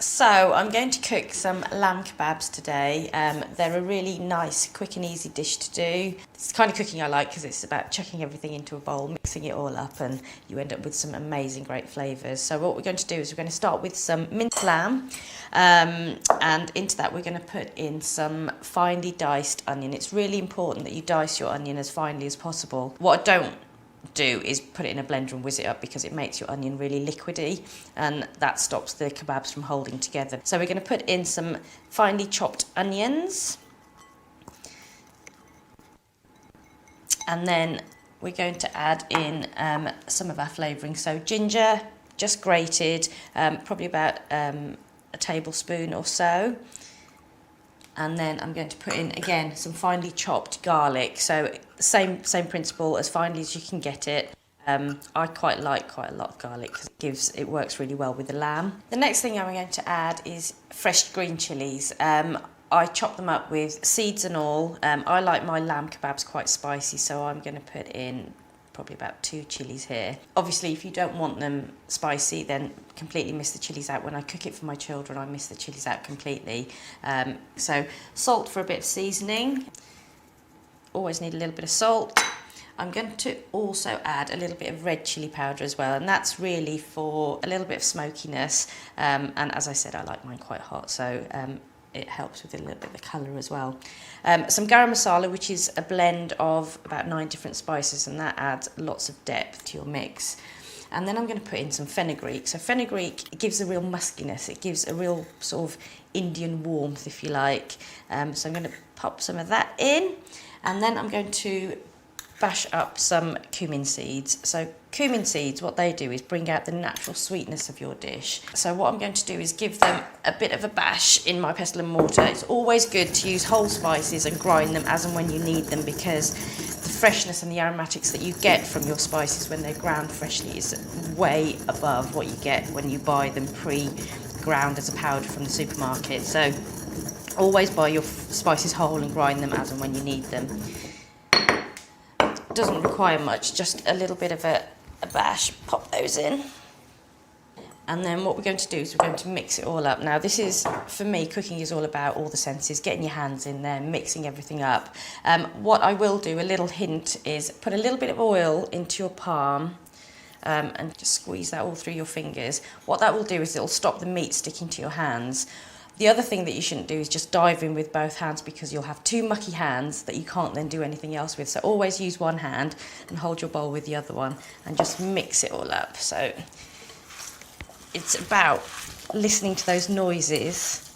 So I'm going to cook some lamb kebabs today. They're a really nice, quick and easy dish to do. It's the kind of cooking I like because it's about chucking everything into a bowl, mixing it all up, and you end up with some amazing, great flavours. So what we're going to do is we're going to start with some minced lamb, and into that we're going to put in some finely diced onion. It's really important that you dice your onion as finely as possible. What I don't do is put it in a blender and whiz it up because it makes your onion really liquidy and that stops the kebabs from holding together. So we're going to put in some finely chopped onions, and then we're going to add in some of our flavouring. So ginger, just grated, probably about a tablespoon or so. And then I'm going to put in, again, some finely chopped garlic. So same principle, as finely as you can get it. I quite like quite a lot of garlic because it works really well with the lamb. The next thing I'm going to add is fresh green chilies. I chop them up with seeds and all. I like my lamb kebabs quite spicy, so I'm going to put in probably about 2 chilies here. Obviously, if you don't want them spicy, then completely miss the chilies out. When I cook it for my children, I miss the chilies out completely. So salt for a bit of seasoning. Always need a little bit of salt. I'm going to also add a little bit of red chili powder as well, and that's really for a little bit of smokiness. And as I said, I like mine quite hot, so it helps with a little bit of the colour as well. Some garam masala, which is a blend of about 9 different spices, and that adds lots of depth to your mix. And then I'm going to put in some fenugreek. So fenugreek gives a real muskiness, it gives a real sort of Indian warmth, if you like. So I'm going to pop some of that in, and then I'm going to bash up some cumin seeds. So cumin seeds, what they do is bring out the natural sweetness of your dish. So what I'm going to do is give them a bit of a bash in my pestle and mortar. It's always good to use whole spices and grind them as and when you need them, because the freshness and the aromatics that you get from your spices when they're ground freshly is way above what you get when you buy them pre-ground as a powder from the supermarket. So always buy your spices whole and grind them as and when you need them. Doesn't require much, just a little bit of a bash. Pop those in, and then what we're going to do is we're going to mix it all up. Now this is, for me, cooking is all about all the senses, getting your hands in there, mixing everything up. What I will do, a little hint, is put a little bit of oil into your palm and just squeeze that all through your fingers. What that will do is it'll stop the meat sticking to your hands. The other thing that you shouldn't do is just dive in with both hands, because you'll have 2 mucky hands that you can't then do anything else with. So always use one hand and hold your bowl with the other one and just mix it all up. So it's about listening to those noises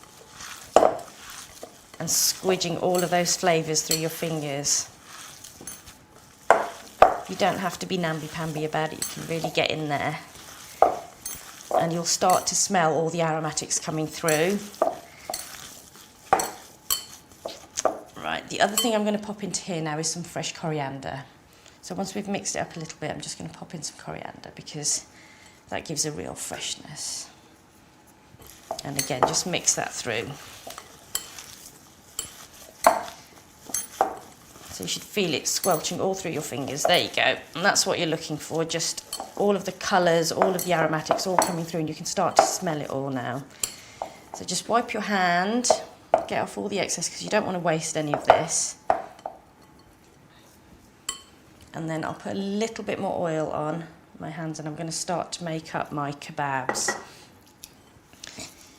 and squidging all of those flavours through your fingers. You don't have to be namby-pamby about it, you can really get in there. And you'll start to smell all the aromatics coming through. Right, the other thing I'm going to pop into here now is some fresh coriander. So once we've mixed it up a little bit, I'm just going to pop in some coriander because that gives a real freshness. And again, just mix that through. So you should feel it squelching all through your fingers. There you go. And that's what you're looking for, just all of the colours, all of the aromatics all coming through, and you can start to smell it all now. So just wipe your hand, get off all the excess because you don't want to waste any of this. And then I'll put a little bit more oil on my hands, and I'm going to start to make up my kebabs.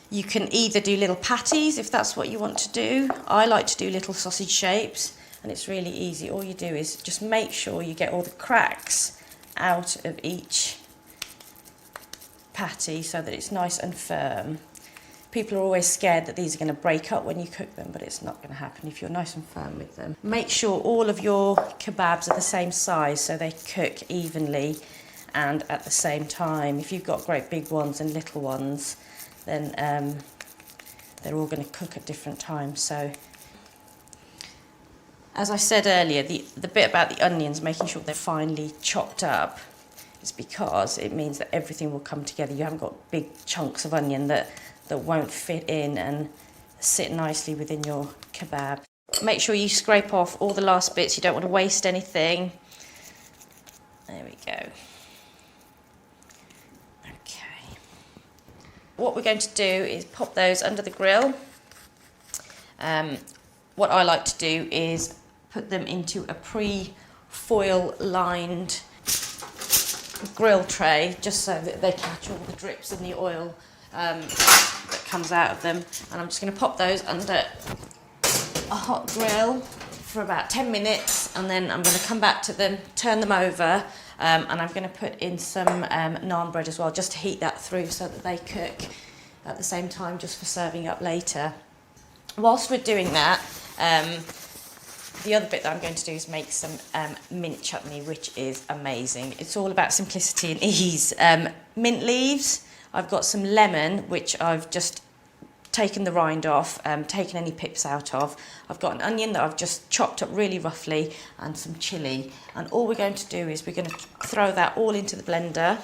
You can either do little patties if that's what you want to do. I like to do little sausage shapes, and it's really easy. All you do is just make sure you get all the cracks out of each patty so that it's nice and firm. People are always scared that these are going to break up when you cook them, but it's not going to happen if you're nice and firm with them. Make sure all of your kebabs are the same size so they cook evenly and at the same time. If you've got great big ones and little ones, then they're all going to cook at different times. So, as I said earlier, the bit about the onions, making sure they're finely chopped up, is because it means that everything will come together. You haven't got big chunks of onion that won't fit in and sit nicely within your kebab. Make sure you scrape off all the last bits. You don't want to waste anything. There we go. Okay. what we're going to do is pop those under the grill. What I like to do is put them into a pre-foil lined grill tray, just so that they catch all the drips in the oil that comes out of them. And I'm just going to pop those under a hot grill for about 10 minutes, and then I'm going to come back to them, turn them over, and I'm going to put in some naan bread as well, just to heat that through so that they cook at the same time, just for serving up later. Whilst we're doing that, the other bit that I'm going to do is make some mint chutney, which is amazing. It's all about simplicity and ease. Mint leaves, I've got some lemon, which I've just taken the rind off, taken any pips out of. I've got an onion that I've just chopped up really roughly, and some chilli. And all we're going to do is we're going to throw that all into the blender.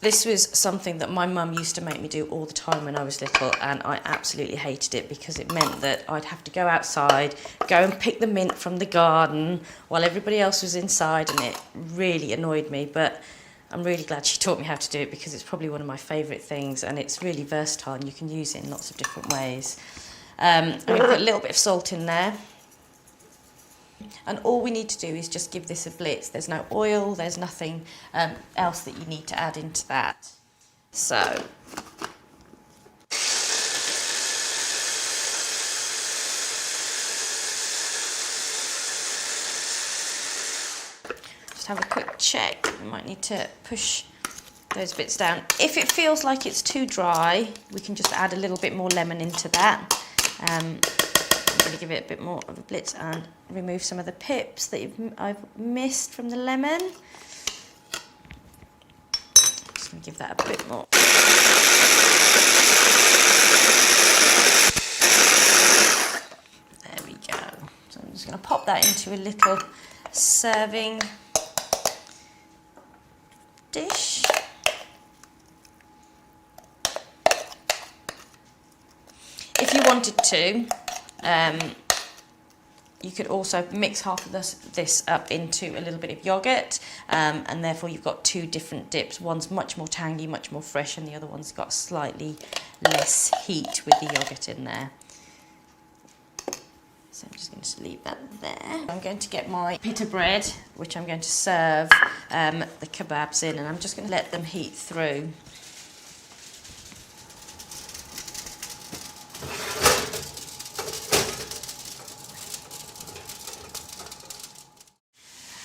This was something that my mum used to make me do all the time when I was little, and I absolutely hated it because it meant that I'd have to go outside, go and pick the mint from the garden while everybody else was inside, and it really annoyed me. But I'm really glad she taught me how to do it, because it's probably one of my favourite things, and it's really versatile and you can use it in lots of different ways. I'm going to put a little bit of salt in there. And all we need to do is just give this a blitz. There's no oil, there's nothing else that you need to add into that. So, just have a quick check. We might need to push those bits down. If it feels like it's too dry, we can just add a little bit more lemon into that. I'm going to give it a bit more of a blitz and remove some of the pips that I've missed from the lemon. Just going to give that a bit more. There we go. So I'm just going to pop that into a little serving dish. If you wanted to, you could also mix half of this up into a little bit of yoghurt, and therefore you've got two different dips. One's much more tangy, much more fresh, and the other one's got slightly less heat with the yoghurt in there. So I'm just going to leave that there. I'm going to get my pita bread, which I'm going to serve the kebabs in, and I'm just going to let them heat through.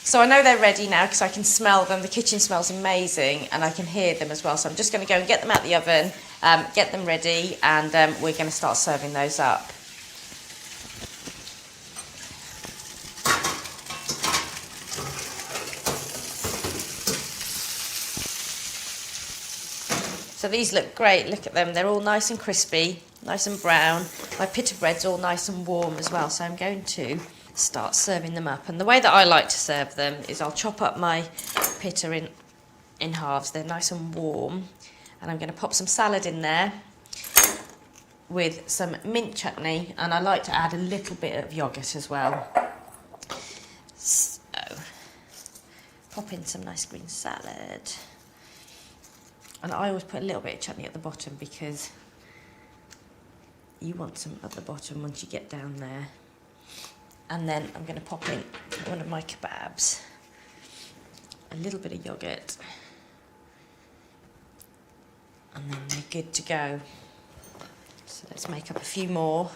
So I know they're ready now because I can smell them. The kitchen smells amazing and I can hear them as well. So I'm just going to go and get them out the oven, get them ready, and we're going to start serving those up. So these look great, look at them. They're all nice and crispy, nice and brown. My pita bread's all nice and warm as well. So I'm going to start serving them up, and the way that I like to serve them is I'll chop up my pita in halves. They're nice and warm, and I'm going to pop some salad in there with some mint chutney, and I like to add a little bit of yoghurt as well. So pop in some nice green salad, and I always put a little bit of chutney at the bottom because you want some at the bottom once you get down there. And then I'm going to pop in one of my kebabs, a little bit of yoghurt, and then they're good to go. So let's make up a few more.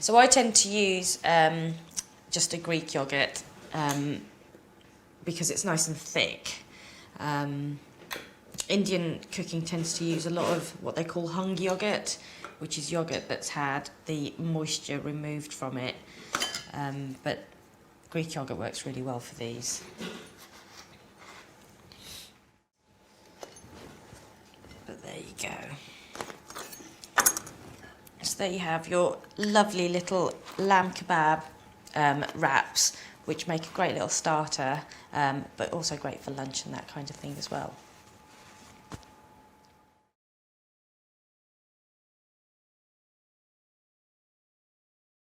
So I tend to use just a Greek yoghurt because it's nice and thick. Indian cooking tends to use a lot of what they call hung yoghurt, which is yoghurt that's had the moisture removed from it. But Greek yoghurt works really well for these. But there you go. So there you have your lovely little lamb kebab wraps, which make a great little starter, but also great for lunch and that kind of thing as well.